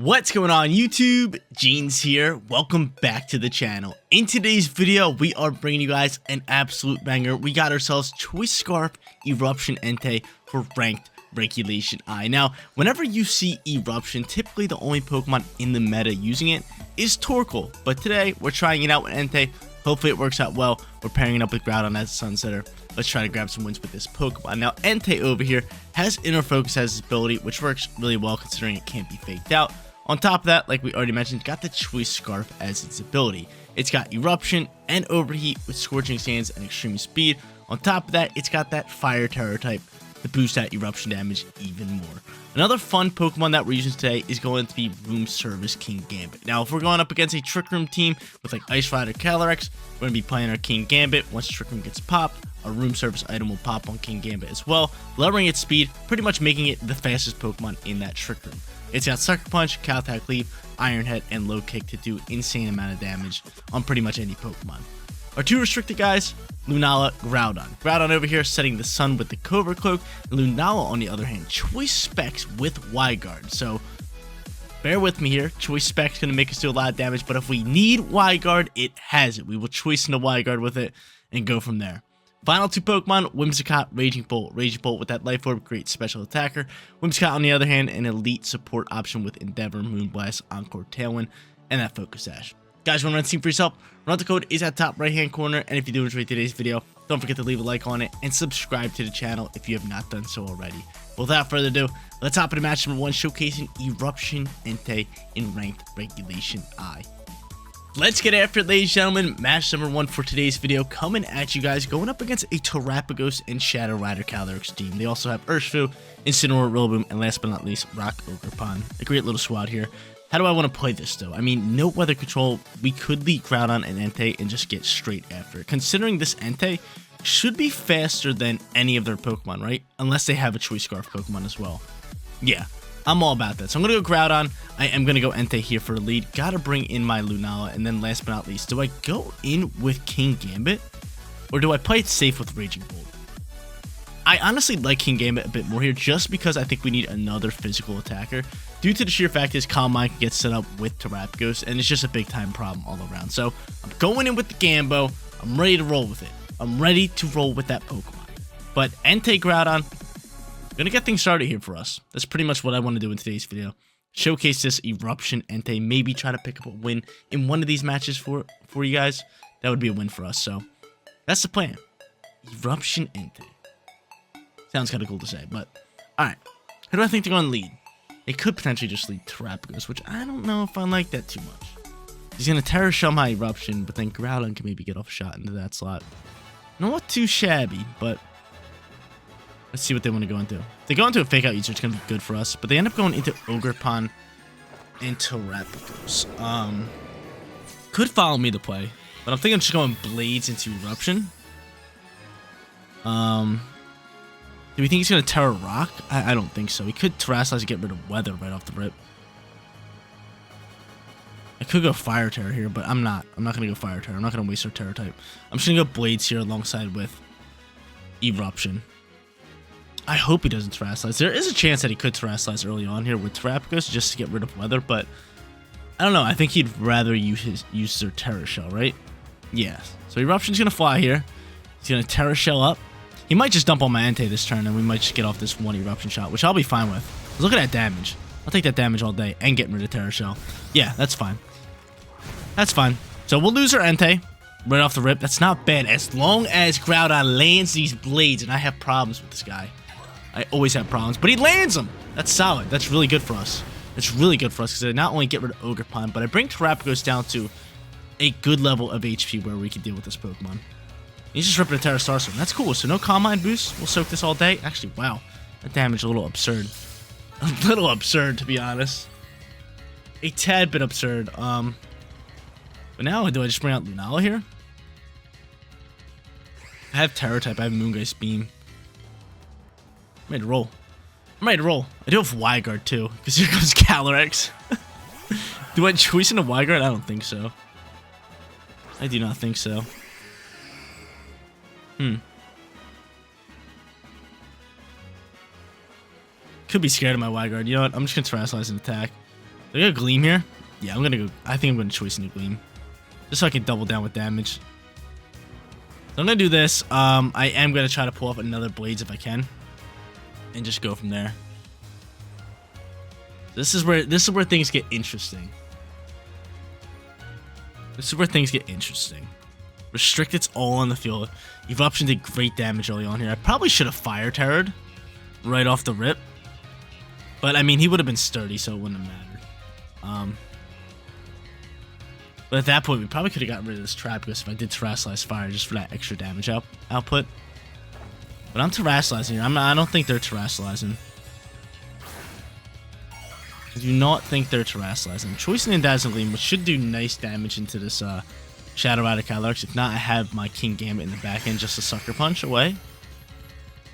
What's going on YouTube? Jeans here. Welcome back to the channel. In today's video, we are bringing you guys an absolute banger. We got ourselves Choice Scarf Eruption Entei for Ranked Regulation I. Now, whenever you see Eruption, typically the only Pokemon in the meta using it is Torkoal. But today, we're trying it out with Entei. Hopefully it works out well. We're pairing it up with Groudon as a Sunsetter. Let's try to grab some wins with this Pokemon. Now, Entei over here has Inner Focus as its ability, which works really well considering it can't be faked out. On top of that, like we already mentioned, got the Choice Scarf as its ability. It's got Eruption and Overheat with Scorching Sands and Extreme Speed. On top of that, it's got that Fire Terror type to boost that Eruption damage even more. Another fun Pokemon that we're using today is going to be Room Service King Gambit. Now, if we're going up against a Trick Room team with like Ice Rider Calyrex, we're going to be playing our King Gambit. Once Trick Room gets popped, our Room Service item will pop on King Gambit as well, lowering its speed, pretty much making it the fastest Pokemon in that Trick Room. It's got Sucker Punch, Cow Attack Leap, Iron Head, and Low Kick to do insane amount of damage on pretty much any Pokemon. Our two restricted guys, Lunala, Groudon. Groudon over here setting the sun with the Cobra Cloak, and Lunala on the other hand, Choice Specs with Y-Guard. So, bear with me here. Choice Specs going to make us do a lot of damage, but if we need Y-Guard, it has it. We will choice into Y-Guard with it and go from there. Final two Pokemon, Whimsicott, Raging Bolt. Raging Bolt with that Life Orb, great special attacker. Whimsicott on the other hand, an elite support option with Endeavor, Moonblast, Encore, Tailwind, and that Focus Sash. Guys, want to run the team for yourself? Run the code is at top right hand corner, and if you do enjoy today's video, don't forget to leave a like on it and subscribe to the channel if you have not done so already. Without further ado, let's hop into match number 1, showcasing Eruption Entei in Ranked Regulation I. Let's get after it, ladies and gentlemen. Match number 1 for today's video coming at you guys, going up against a Terrapagos and Shadow Rider Calyrex team. They also have Urshifu, Incineroar, Rillaboom, and last but not least, Rock Ogerpon. A great little squad here. How do I want to play this though? I mean, no weather control. We could lead Groudon and Entei and just get straight after it. Considering this Entei should be faster than any of their Pokemon, right? Unless they have a Choice Scarf Pokemon as well. Yeah. I'm all about that. So I'm going to go Groudon. I am going to go Entei here for a lead. Got to bring in my Lunala. And then last but not least, do I go in with King Gambit? Or do I play it safe with Raging Bolt? I honestly like King Gambit a bit more here just because I think we need another physical attacker. Due to the sheer fact is Calm Mind can get set up with Terrapagos. And it's just a big time problem all around. So I'm going in with the Gambo. I'm ready to roll with it. I'm ready to roll with that Pokemon. But Entei Groudon. Gonna get things started here for us. That's pretty much what I want to do in today's video. Showcase this Eruption Entei. Maybe try to pick up a win in one of these matches for you guys. That would be a win for us. So that's the plan. Eruption Entei. Sounds kind of cool to say, but alright. Who do I think they're going to lead? They could potentially just lead Terrapagos, which I don't know if I like that too much. He's going to Terra Shell my Eruption, but then Groudon can maybe get off shot into that slot. Not too shabby, but let's see what they want to go into. If they go into a fake out user, it's going to be good for us. But they end up going into Ogerpon and Terrapagos. Could follow me to play. But I'm thinking I'm just going Blades into Eruption. Do we think he's going to Terra Rock? I don't think so. He could Terrasilize to get rid of Weather right off the rip. I could go Fire Terror here, but I'm not. I'm not going to go Fire Terror. I'm not going to waste our Terror type. I'm just going to go Blades here alongside with Eruption. I hope he doesn't Terrasilize. There is a chance that he could Terrasilize early on here with Terrapagos just to get rid of Weather, but I don't know. I think he'd rather use their Terra Shell, right? Yeah. So Eruption's going to fly here. He's going to Terra Shell up. He might just dump on my Entei this turn, and we might just get off this one Eruption shot, which I'll be fine with. Look at that damage. I'll take that damage all day and getting rid of Terra Shell. Yeah, that's fine. That's fine. So we'll lose our Entei right off the rip. That's not bad as long as Groudon lands these Blades, and I have problems with this guy. I always have problems, but he lands them. That's solid. That's really good for us. It's really good for us because I not only get rid of Ogerpon, but I bring Terrapagos down to a good level of HP where we can deal with this Pokemon. He's just ripping a Terra Star Storm. That's cool. So no Calm Mind boost. We'll soak this all day. Actually, wow. That damage is a little absurd. A little absurd, to be honest. A tad bit absurd. But now, do I just bring out Lunala here? I have Terror type. I have Moongeist Beam. I'm ready to roll. I'm ready to roll. I do have Y-Guard too, because here comes Calyrex. Do I choice into Y-Guard? I don't think so. I do not think so. Could be scared of my Y-Guard. You know what? I'm just going to Terrasilize and attack. Do I get a Gleam here? Yeah, I'm gonna go. I think I'm gonna choice into Gleam, just so I can double down with damage. So I'm gonna do this. I am gonna try to pull off another Blades if I can, and just go from there. This is where things get interesting. This is where things get interesting. Restricted's all on the field. Eruption did great damage early on here. I probably should have Fire Terrored right off the rip. But, I mean, he would have been sturdy, so it wouldn't have mattered. But at that point, we probably could have gotten rid of this Terrapagos if I did Terrasilize Fire just for that extra damage output. But I'm Terrasilizing here. I don't think they're Terrasilizing. I do not think they're Terrasilizing. Choicing in Dazzling Gleam, which should do nice damage into this Shadow Rider Calyrex. If not, I have my King Gambit in the back end just a Sucker Punch away.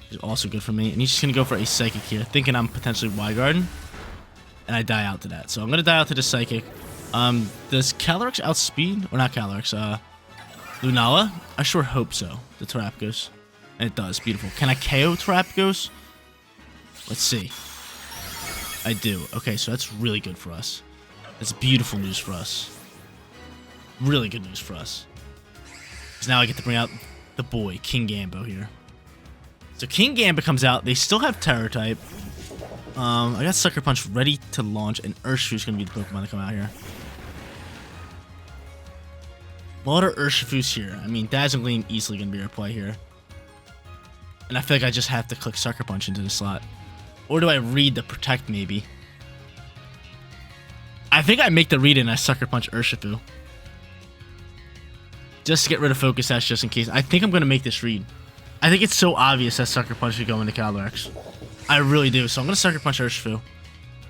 Which is also good for me. And he's just going to go for a Psychic here, thinking I'm potentially Y-Guarding. And I die out to that. So I'm going to die out to the Psychic. Does Calyrex outspeed? Or not Calyrex, Lunala? I sure hope so. The Terrapagos. And it does. Beautiful. Can I KO Terrapagos? Let's see. I do. Okay, so that's really good for us. That's beautiful news for us. Really good news for us. Because now I get to bring out the boy, King Gambo here. So King Gambit comes out. They still have Terror type. I got Sucker Punch ready to launch, and Urshifu's going to be the Pokemon that come out here. What are Urshifu's here? I mean, Dazzling Gleam easily going to be our play here. And I feel like I just have to click Sucker Punch into the slot. Or do I read the Protect, maybe? I think I make the read and I Sucker Punch Urshifu. Just to get rid of Focus Sash, just in case. I think I'm going to make this read. I think it's so obvious that Sucker Punch should go into Calyrex. I really do. So I'm going to Sucker Punch Urshifu.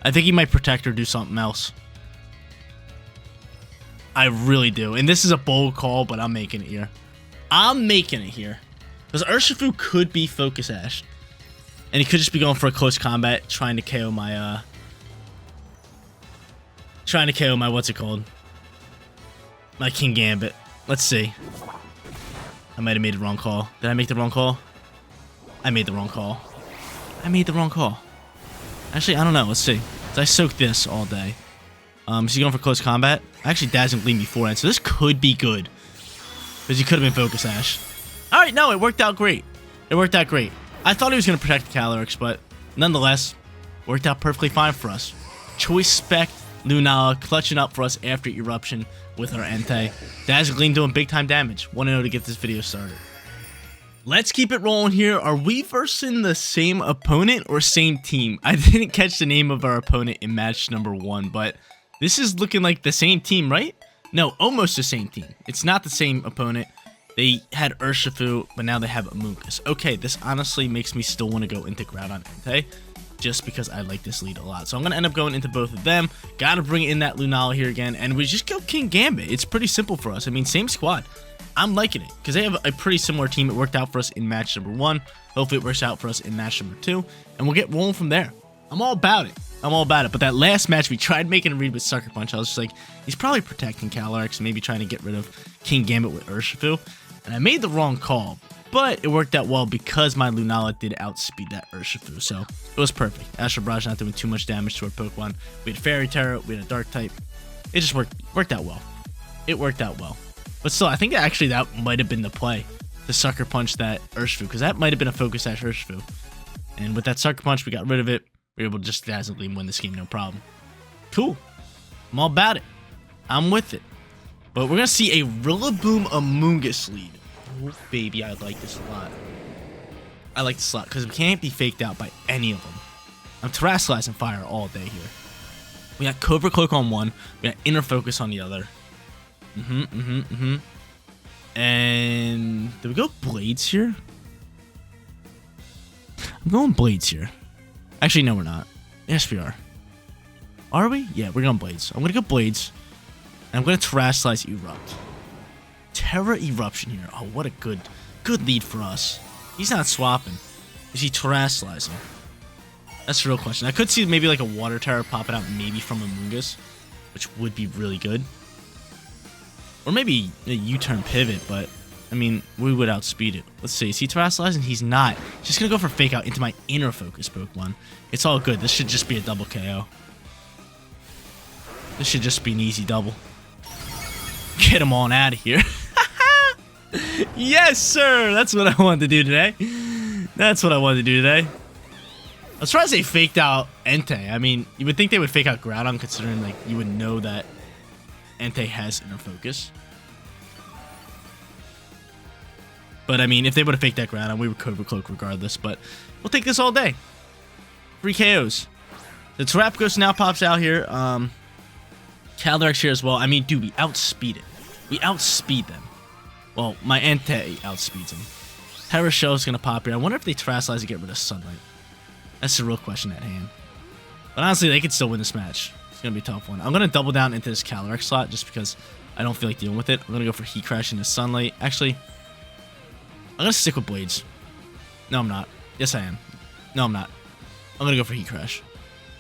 I think he might Protect or do something else. I really do. And this is a bold call, but I'm making it here. I'm making it here. Because Urshifu could be Focus Sash. And he could just be going for a close combat, trying to KO my, what's it called? My King Gambit. Let's see. I might have made the wrong call. Did I make the wrong call? I made the wrong call. I made the wrong call. Actually, I don't know. Let's see. So I soaked this all day. Is he going for close combat? I actually Dazzling Gleam beforehand, so this could be good. Because he could have been Focus Sash. Alright, no, it worked out great. It worked out great. I thought he was going to protect the Calyrex, but nonetheless, worked out perfectly fine for us. Choice Spec Lunala clutching up for us after Eruption with our Entei. Dazzling Gleam doing big time damage. 1-0 to get this video started. Let's keep it rolling here. Are we versing the same opponent or same team? I didn't catch the name of our opponent in match number 1, but this is looking like the same team, right? No, almost the same team. It's not the same opponent. They had Urshifu, but now they have Amoonguss. Okay, this honestly makes me still want to go into Groudon Entei, just because I like this lead a lot. So I'm going to end up going into both of them. Got to bring in that Lunala here again, and we just go King Gambit. It's pretty simple for us. I mean, same squad. I'm liking it, because they have a pretty similar team. It worked out for us in match number 1. Hopefully it works out for us in match number 2, and we'll get rolling from there. I'm all about it. I'm all about it. But that last match, we tried making a read with Sucker Punch. I was just like, he's probably protecting Calyrex, maybe trying to get rid of King Gambit with Urshifu. And I made the wrong call, but it worked out well because my Lunala did outspeed that Urshifu, so it was perfect. Astral Barrage not doing too much damage to our Pokemon. We had Fairy Terror, we had a Dark type. It just worked out well. It worked out well. But still, I think actually that might have been the play, to Sucker Punch that Urshifu, because that might have been a Focus Sash Urshifu. And with that Sucker Punch, we got rid of it. We were able to just Dazzling Gleam win this game, no problem. Cool. I'm all about it. I'm with it. But we're going to see a Rillaboom Amoonguss lead. Oh, baby, I like this a lot. I like this a lot because we can't be faked out by any of them. I'm Terrassilizing Fire all day here. We got Cobra Cloak on one. We got Inner Focus on the other. And did we go Blades here? I'm going Blades here. Actually, no, we're not. Yes, we are. Are we? Yeah, we're going Blades. I'm going to go Blades. And I'm going to Terrasilize Erupt. Terra Eruption here. Oh, what a good lead for us. He's not swapping. Is he Terrassilizing? That's the real question. I could see maybe like a Water Terror popping out maybe from Amoonguss, which would be really good. Or maybe a U-turn pivot, but I mean, we would outspeed it. Let's see. Is he Terrassilizing? He's not. He's just going to go for Fake Out into my Inner Focus Pokemon. It's all good. This should just be a double KO. This should just be an easy double. Get them on out of here. Yes, sir. That's what I wanted to do today. That's what I wanted to do today. I'm surprised they faked out Entei. I mean, you would think they would fake out Groudon, considering like you would know that Entei has inner focus. But I mean, if they would have faked that Groudon, we would Cobra Cloak regardless. But we'll take this all day. 3 KOs. The Terapagos now pops out here. Calyrex here as well. I mean, dude, we outspeed it. We outspeed them. Well, my Entei outspeeds them. Terrashell is going to pop here. I wonder if they Terrasilize to get rid of Sunlight. That's the real question at hand. But honestly, they could still win this match. It's going to be a tough one. I'm going to double down into this Calyrex slot just because I don't feel like dealing with it. I'm going to go for Heat Crash into Sunlight. Actually, I'm going to stick with Blades. No, I'm not. Yes, I am. No, I'm not. I'm going to go for Heat Crash.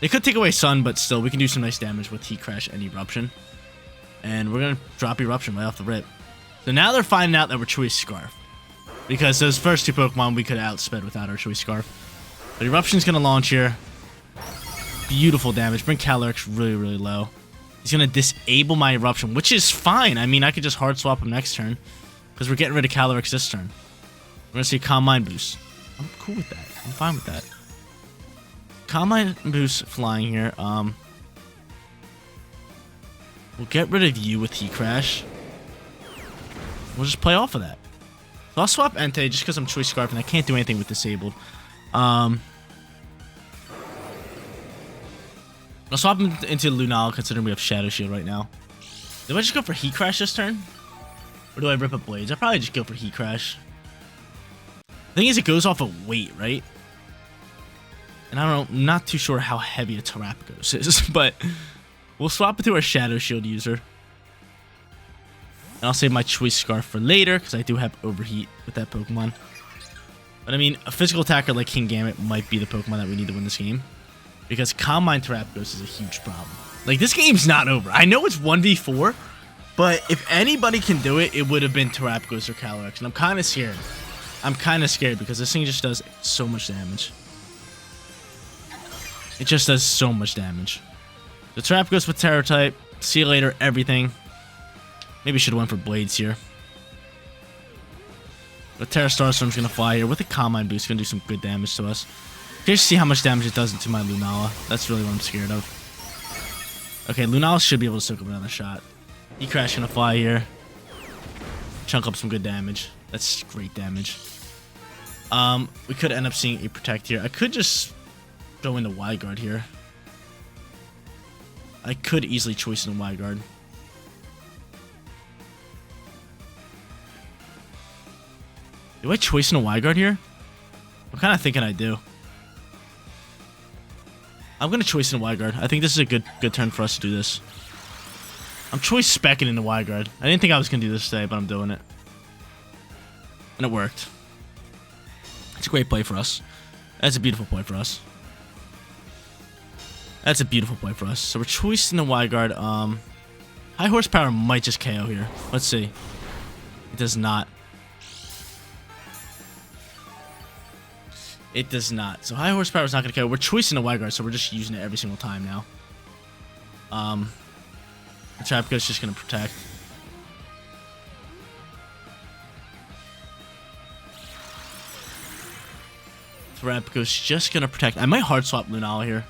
They could take away Sun, but still, we can do some nice damage with Heat Crash and Eruption. And we're going to drop Eruption right off the rip. So now they're finding out that we're Choice Scarf. Because those first 2 Pokemon we could have outsped without our Choice Scarf. But Eruption's going to launch here. Beautiful damage. Bring Calyrex really, really low. He's going to disable my Eruption, which is fine. I mean, I could just hard swap him next turn. Because we're getting rid of Calyrex this turn. We're going to see a Calm Mind boost. I'm cool with that. I'm fine with that. Calm Mind boost flying here. We'll get rid of you with Heat Crash. We'll just play off of that. So I'll swap Entei just because I'm Choice Scarf and I can't do anything with Disabled. I'll swap him into Lunala considering we have Shadow Shield right now. Do I just go for Heat Crash this turn? Or do I rip up Blades? I'll probably just go for Heat Crash. The thing is, it goes off of weight, right? And I don't know, I'm not too sure how heavy a Terapagos is, but we'll swap it to our Shadow Shield user. And I'll save my Choice Scarf for later, because I do have Overheat with that Pokemon. But I mean, a physical attacker like Kingambit might be the Pokemon that we need to win this game. Because Calm Mind Terapagos is a huge problem. Like, this game's not over. I know it's 1v4, but if anybody can do it, it would have been Terapagos or Calyrex. And I'm kind of scared. I'm kind of scared because this thing just does so much damage. It just does so much damage. The Terapagos with Terror type. See you later, everything. Maybe should have went for Blades here. But Terra Starstorm's going to fly here with a Calm Mind boost. Going to do some good damage to us. Just see how much damage it does into my Lunala. That's really what I'm scared of. Okay, Lunala should be able to soak up another shot. Heat Crash going to fly here. Chunk up some good damage. That's great damage. We could end up seeing a Protect here. I could just go into Wide Guard here. I could easily choice in a Wide Guard. Do I choice in a Wide Guard here? I'm kind of thinking I do. I'm going to choice in a Wide Guard. I think this is a good turn for us to do this. I'm choice specking in the Wide Guard. I didn't think I was going to do this today, but I'm doing it. And it worked. It's a great play for us. That's a beautiful play for us. That's a beautiful play for us. So we're choicing the Wide Guard. High Horsepower might just KO here. Let's see. It does not. It does not. So High Horsepower is not going to KO. We're choicing the Wide Guard, so we're just using it every single time now. The Terapagos is just going to Protect. Terapagos just going to Protect. I might hard swap Lunala here.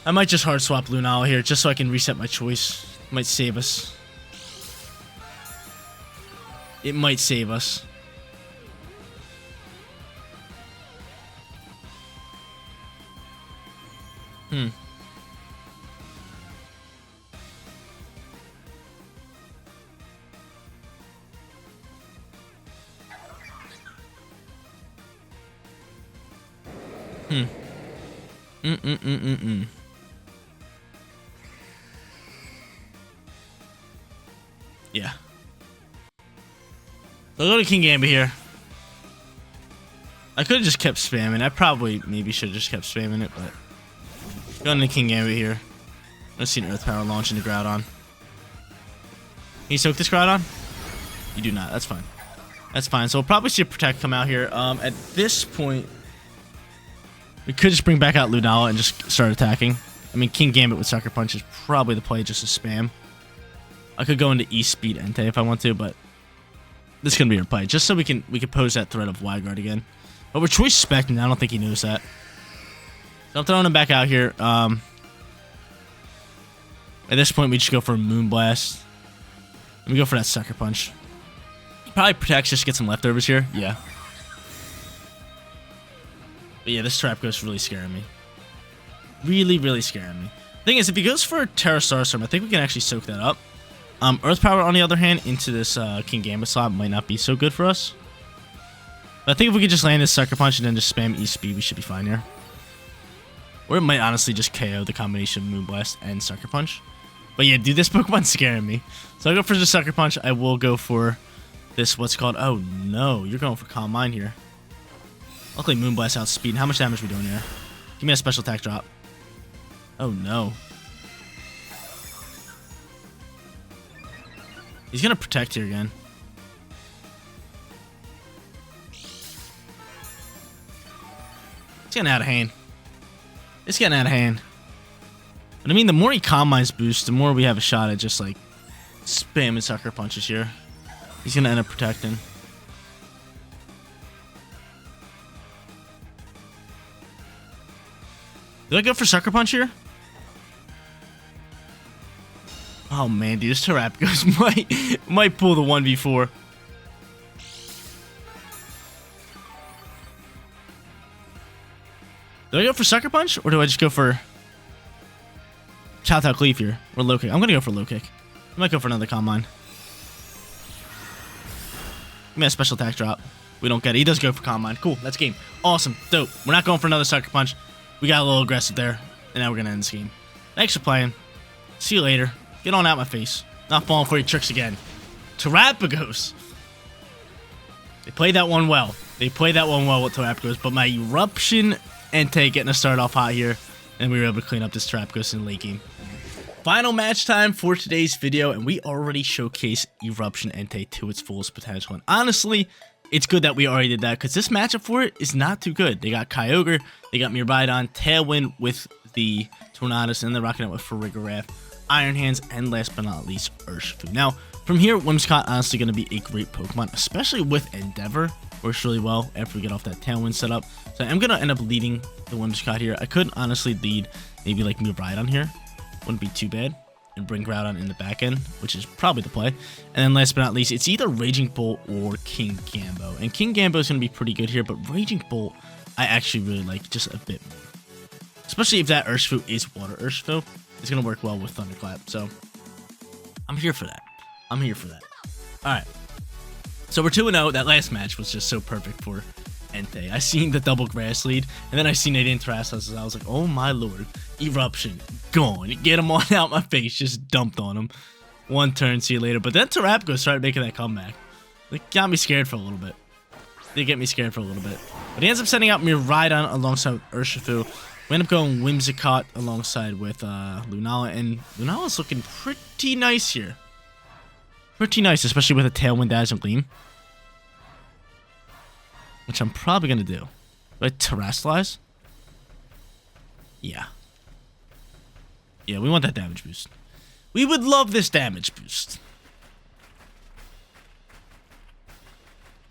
I might just hard swap Lunala here just so I can reset my choice. Might save us. It might save us. Yeah. So I'll go to Kingambit here. I could have just kept spamming. I probably maybe should have just kept spamming it, but going to Kingambit here. Let's see an Earth Power launch into Groudon. Can you soak this Groudon? You do not. That's fine. That's fine. So we'll probably see a Protect come out here. At this point, we could just bring back out Lunala and just start attacking. I mean, King Gambit with Sucker Punch is probably the play just to spam. I could go into E-Speed Entei if I want to, but this is going to be our play, just so we can pose that threat of Wide Guard again. But we're Choice Specting, I don't think he knows that. So I'm throwing him back out here. At this point, we just go for a Moonblast. And we go for that Sucker Punch. Probably protects just to get some leftovers here. Yeah. But yeah, this Trap Ghost really scaring me. Really, really scaring me. Thing is, if he goes for a Terrastar Storm, I think we can actually soak that up. Earth Power, on the other hand, into this King Gambit slot might not be so good for us. But I think if we could just land this Sucker Punch and then just spam E-Speed, we should be fine here. Or it might honestly just KO the combination of Moonblast and Sucker Punch. But yeah, dude, this Pokemon's scaring me. So I go for the Sucker Punch. I will go for this, what's called... Oh, no. You're going for Calm Mind here. Luckily, Moonblast outspeed. How much damage are we doing here? Give me a special attack drop. Oh, no. He's going to protect here again. It's getting out of hand. It's getting out of hand. But I mean, the more he Calm Minds boosts, the more we have a shot at just like spamming Sucker Punches here. He's going to end up protecting. Do I go for Sucker Punch here? Oh man, dude, this Trap Ghost might pull the 1v4. Do I go for Sucker Punch, or do I just go for Chow Cleave here? Or Low Kick? I'm gonna go for Low Kick. I might go for another Calm Mind. Give me a special attack drop. We don't get it. He does go for Calm Mind. Cool, that's game. Awesome, dope. We're not going for another Sucker Punch. We got a little aggressive there, and now we're gonna end this game. Thanks for playing. See you later. Get on out my face. Not falling for your tricks again. Terapagos. They played that one well. They played that one well with Terapagos, but my Eruption Entei getting us started off hot here, and we were able to clean up this Terapagos in the late game. Final match time for today's video, and we already showcased Eruption Entei to its fullest potential. And honestly, it's good that we already did that, because this matchup for it is not too good. They got Kyogre, they got Miraidon, Tailwind with the Tornadus, and they're rocking it with Farigiraf, Iron Hands, and last but not least, Urshifu. Now, from here, Whimsicott honestly going to be a great Pokemon, especially with Endeavor. Works really well after we get off that Tailwind setup. So I'm going to end up leading the Whimsicott here. I could honestly lead maybe like Miraidon here. Wouldn't be too bad. And bring Groudon in the back end, which is probably the play. And then last but not least, it's either Raging Bolt or King Gambo. And King Gambo is going to be pretty good here, but Raging Bolt, I actually really like just a bit more. Especially if that Urshifu is Water Urshifu. It's going to work well with Thunderclap. So I'm here for that. I'm here for that. All right. So we're 2-0. That last match was just so perfect for Entei. I seen the double grass lead, and then I seen it in Terrassus, and I was like, oh my lord. Eruption. Gone. Get him on out my face. Just dumped on him. One turn, see you later. But then Terapagos started making that comeback. It got me scared for a little bit. They get me scared for a little bit. But he ends up sending out Miraidon alongside Urshifu. We end up going Whimsicott alongside with Lunala, and Lunala's looking pretty nice here. Pretty nice, especially with a Tailwind Dazzle Gleam. Which I'm probably going to do. Do I Terrasilize? Yeah. Yeah, we want that damage boost. We would love this damage boost.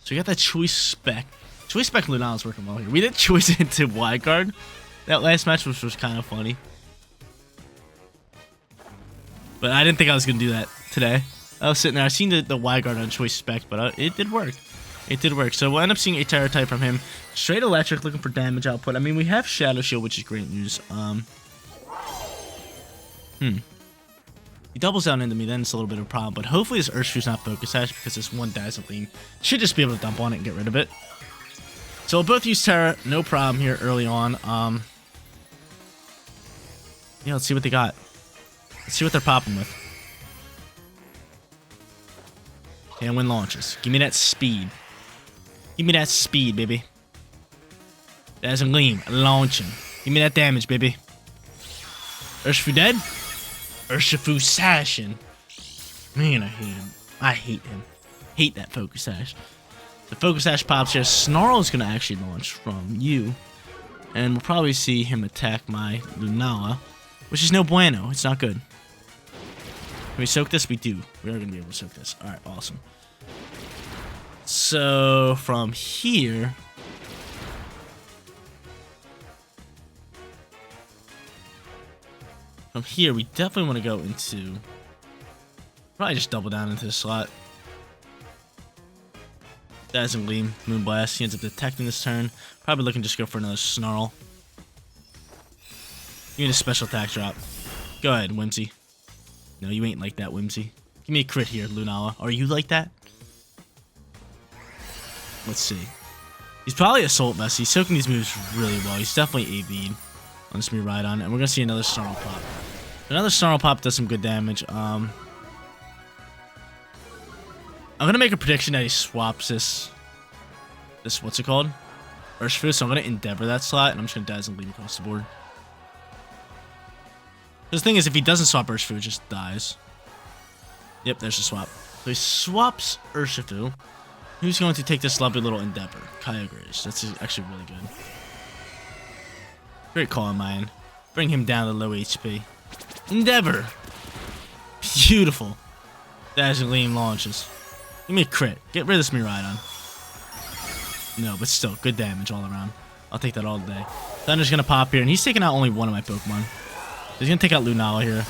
So we got that Choice Spec. Choice Spec Lunala's working well here. We did Choice into Wide Guard that last match, which was kind of funny. But I didn't think I was going to do that today. I was sitting there. I seen the Wide Guard on Choice Spec, but it did work. It did work. So we'll end up seeing a Terra type from him. Straight Electric, looking for damage output. I mean, we have Shadow Shield, which is great news. He doubles down into me, then it's a little bit of a problem. But hopefully this Urshifu's not Focus Sash, because this one Dazzle Gleam should just be able to dump on it and get rid of it. So we'll both use Terra, no problem here early on. Yeah, let's see what they got. Let's see what they're popping with. Tailwind launches. Give me that speed. Give me that speed, baby. Dazzle Gleam launching. Give me that damage, baby. Urshifu dead? Urshifu sashing. Man, I hate him. I hate him. Hate that Focus Sash. The Focus Sash pops here. Snarl is going to actually launch from you. And we'll probably see him attack my Lunala. which is no bueno. It's not good. Can we soak this? We do. We are going to be able to soak this. All right, awesome. So from here... From here, we definitely want to go into... Probably just double down into the slot. Dazzling Gleam, Moonblast. He ends up detecting this turn. Probably looking to just go for another Snarl. Give me a special attack drop. Go ahead, Whimsy. No, you ain't like that, Whimsy. Give me a crit here, Lunala. Are you like that? Let's see. He's probably Assault Vest. He's soaking these moves really well. He's definitely AV'd on this Miraidon. And we're going to see another Snarl Pop. Another Snarl Pop does some good damage. I'm going to make a prediction that he swaps this, what's it called? Urshifu. So I'm going to Endeavor that slot, and I'm just going to Dazzle Gleam across the board. The thing is, if he doesn't swap Urshifu, it just dies. Yep, there's the swap. So he swaps Urshifu. Who's going to take this lovely little Endeavor? Kyogre is. That's actually really good. Great call on mine. Bring him down to low HP. Endeavor! Beautiful. Dazzling Gleam launches. Give me a crit. Get rid of this Miraidon. No, but still, good damage all around. I'll take that all day. Thunder's gonna pop here, and he's taking out only one of my Pokemon. He's gonna take out Lunala here.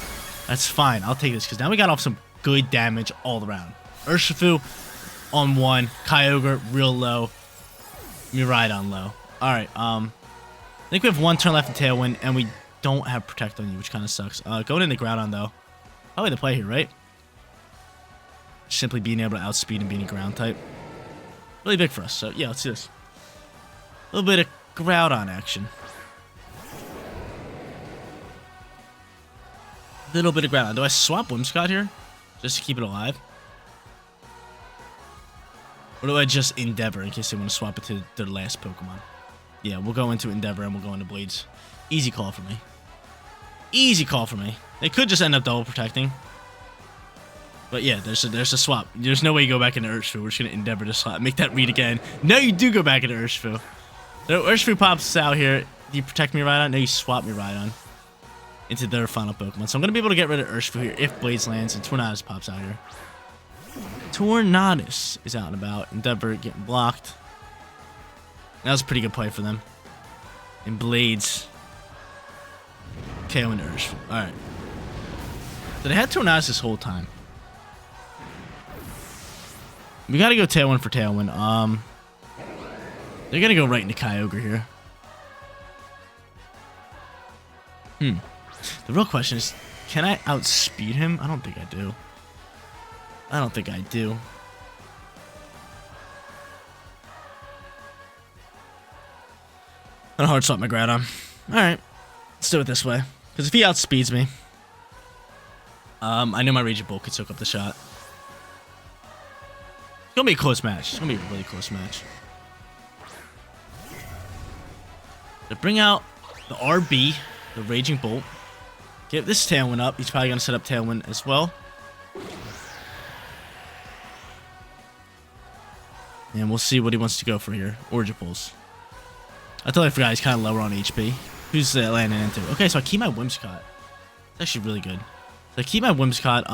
That's fine. I'll take this, because now we got off some good damage all around. Urshifu on 1. Kyogre real low. Miraidon low. Alright, I think we have 1 turn left in Tailwind, and we don't have Protect on you, which kind of sucks. Going into Groudon, though. Probably the play here, right? Simply being able to outspeed and being a ground type. Really big for us, so yeah, let's do this. A little bit of Groudon action. Little bit of Groudon. Do I swap Whimsicott here? Just to keep it alive? Or do I just Endeavor in case they want to swap it to their last Pokemon? Yeah, we'll go into Endeavor and we'll go into Blades. Easy call for me. Easy call for me. They could just end up double protecting. But yeah, there's a swap. There's no way you go back into Urshifu. We're just going to Endeavor to swap. Make that read again. No, you do go back into Urshifu. So Urshifu pops out here. Do you protect me right on? No, you swap me right on into their final Pokemon. So I'm going to be able to get rid of Urshifu here if Blades lands and Tornadus pops out here. Tornadus is out and about. Endeavor getting blocked. That was a pretty good play for them. And Blades KO into Urshifu. Alright. So they had Tornadus this whole time. We gotta go Tailwind for Tailwind. They're gonna go right into Kyogre here. The real question is, can I outspeed him? I don't think I do. I don't think I do. I'm gonna hard swap my Groudon. Alright. Let's do it this way. Because if he outspeeds me, I know my Raging Bolt could soak up the shot. It's gonna be a close match. It's gonna be a really close match. To bring out the RB, the Raging Bolt. Get this Tailwind up. He's probably gonna set up Tailwind as well. And we'll see what he wants to go for here. Origin Pulse. I totally forgot he's kind of lower on HP. Who's landing into? Okay, so I keep my Whimsicott. It's actually really good. So I keep my Whimsicott.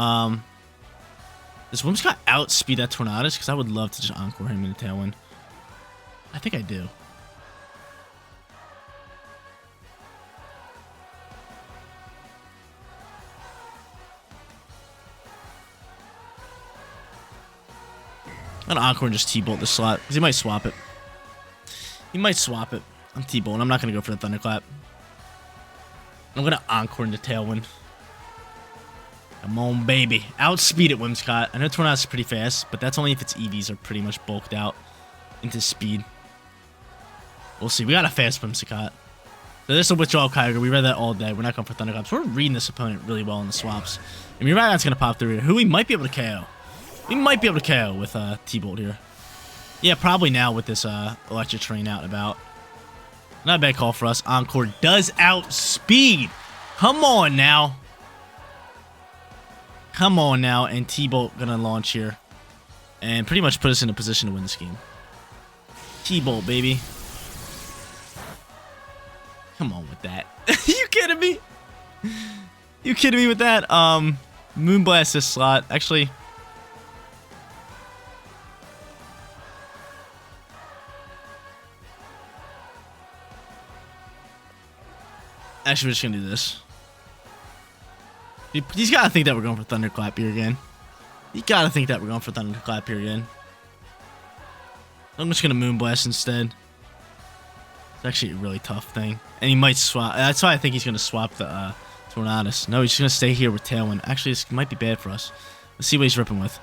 Does Whimsicott outspeed that Tornadus? Because I would love to just Encore him in the Tailwind. I think I do. I'm gonna Encore and just T-Bolt the slot, because he might swap it. He might swap it. I'm T-Bolt. I'm not gonna go for the Thunderclap. I'm gonna Encore into Tailwind. Come on, baby. Outspeed it, Whimsicott. I know Tornadus is pretty fast, but that's only if its EVs are pretty much bulked out into speed. We'll see. We got a fast Whimsicott. So this will withdraw Kyogre. We read that all day. We're not going for Thunderclaps. We're reading this opponent really well in the swaps. And Miraidon's gonna pop through here, who we might be able to KO. We might be able to KO with T-Bolt here. Yeah, probably now with this Electric Terrain out and about. Not a bad call for us. Encore does outspeed. Come on now. Come on now. And T-Bolt gonna launch here. And pretty much put us in a position to win this game. T-Bolt, baby. Come on with that. Are you kidding me? You kidding me with that? Moonblast this slot. Actually, we're just gonna do this. He's gotta think that we're going for Thunderclap here again. You gotta think that we're going for Thunderclap here again. I'm just gonna Moonblast instead. It's actually a really tough thing. And he might swap. That's why I think he's gonna swap the Tornadus. No, he's just gonna stay here with Tailwind. Actually, this might be bad for us. Let's see what he's ripping with.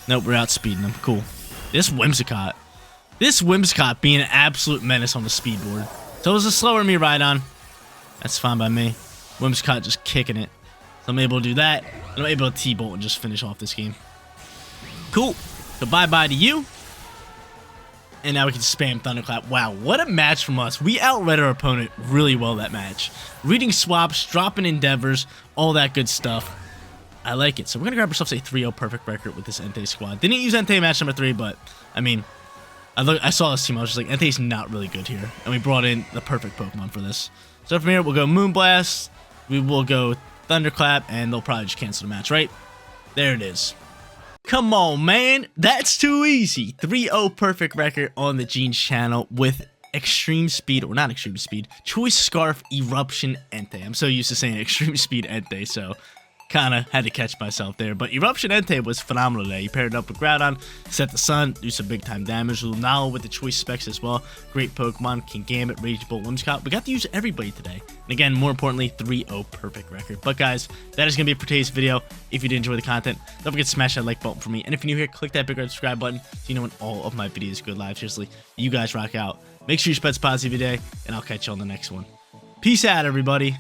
Nope, we're outspeeding him. Cool. This Whimsicott. This Whimsicott being an absolute menace on the speed board. So it was a slower me ride on. That's fine by me. Whimsicott just kicking it. So I'm able to do that. And I'm able to T-Bolt and just finish off this game. Cool. So bye-bye to you. And now we can spam Thunderclap. Wow, what a match from us. We outread our opponent really well that match. Reading swaps, dropping endeavors, all that good stuff. I like it. So we're going to grab ourselves a 3-0 perfect record with this Entei squad. Didn't use Entei match number 3, but, I mean, I saw this team. I was just like, Entei's not really good here. And we brought in the perfect Pokemon for this. So from here, we'll go Moonblast. We will go Thunderclap, and they'll probably just cancel the match, right? There it is. Come on, man. That's too easy. 3-0 perfect record on the Gene's channel with Extreme Speed, or not Extreme Speed, Choice Scarf Eruption Entei. I'm so used to saying Extreme Speed Entei, so kind of had to catch myself there. But Eruption Entei was phenomenal today. You paired it up with Groudon, set the sun, do some big time damage. Lunala with the choice specs as well. Great Pokemon, Kingambit, Rage Bolt, Whimsicott. We got to use everybody today. And again, more importantly, 3-0 perfect record. But guys, that is going to be it for today's video. If you did enjoy the content, don't forget to smash that like button for me. And if you're new here, click that big red subscribe button so you know when all of my videos go live. Seriously, you guys rock out. Make sure you spread positive every day, and I'll catch you on the next one. Peace out, everybody.